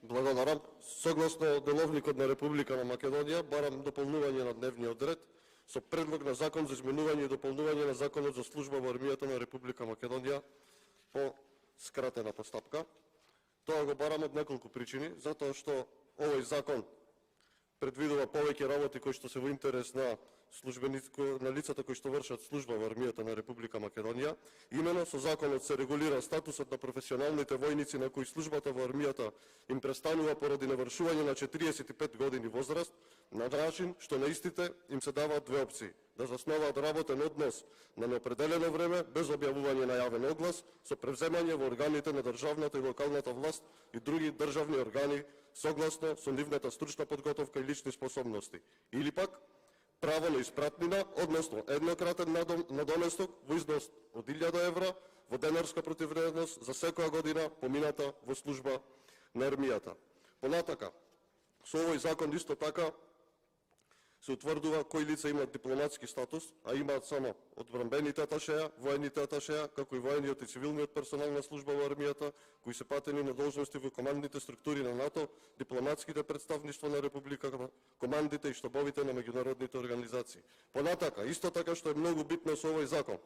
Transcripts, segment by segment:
Благодарам. Согласно Деловникот на Република на Македонија, барам дополнување на дневниот ред со предлог на закон за изменување и дополнување на Законот за служба во армијата на Република Македонија по скратена постапка. Тоа го барам од неколку причини, затоа што овој закон предвидува повеќе работи кои што се во интерес на на лицата кои што вршат служба во армијата на Република Македонија. Имено со законот се регулира статусот на професионалните војници на кои службата во армијата им престанува поради навршување на 45 години возраст, на начин што на истите им се даваат две опции: да засноваат работен однос на неопределено време без објавување на јавен оглас, со превземање во органите на државната и локалната власт и други државни органи согласно со нивната стручна подготовка и лични способности, или пак право на испратнина, односно еднократен надоместок во износ од 1000 евра во денарска противвредност за секоја година помината во служба на армијата. Понатака, со овој закон исто така се утврдува кои лица имаат дипломатски статус, а имаат само одбранбените аташеја, воените аташеја, како и воениот и цивилниот персонал на служба во армијата, кои се пратени на должности во командните структури на НАТО, дипломатските представништва на Републиката, командите и штабовите на меѓународните организации. Понатака, исто така што е многу битно со овој закон,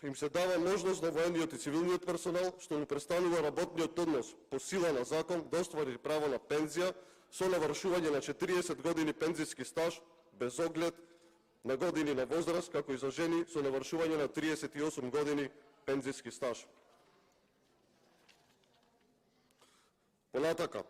им се дава можност на воениот и цивилниот персонал што му престанува работниот однос по сила на закон да оствари право на пензија со навршување на 40 години пензиски стаж без оглед на години на возраст, како и за жени со навршување на 38 години пензиски стаж. Понатака,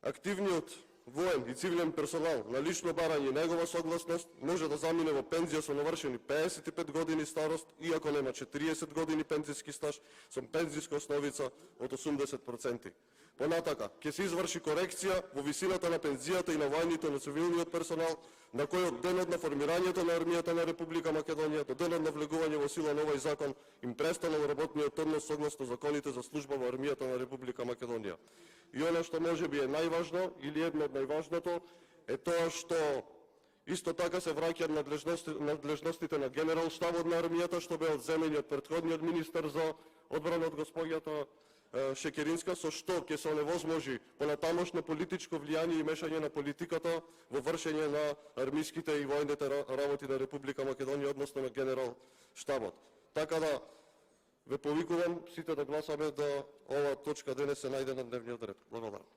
активниот воен и цивилен персонал на лично барање и негова согласност може да замине во пензија со навршени 55 години старост, иако нема 40 години пензиски стаж, со пензиска основица од 80%. Понатака, ќе се изврши корекција во висината на пензијата и на воените на цивилниот персонал, на кој од денот на формирањето на армијата на Република Македонија до денот на влегување во сила на овој закон им престанал работниот однос согласно законите за служба во армијата на Република Македонија. И она што можеби е најважно или едно од најважното е тоа што исто така се враќаат надлежностите на генерал штабот на армијата, што беа одземени од претходниот министер за одбрана од госпоѓата Шекеринска, со што ќе се оневозможи понатамошно политичко влијание и мешање на политиката во вршење на армиските и војните работи на Република Македонија, односно на генерал штабот. Така да ве повикувам сите да гласаме да ова точка денес се најде на дневниот ред. Благодарам.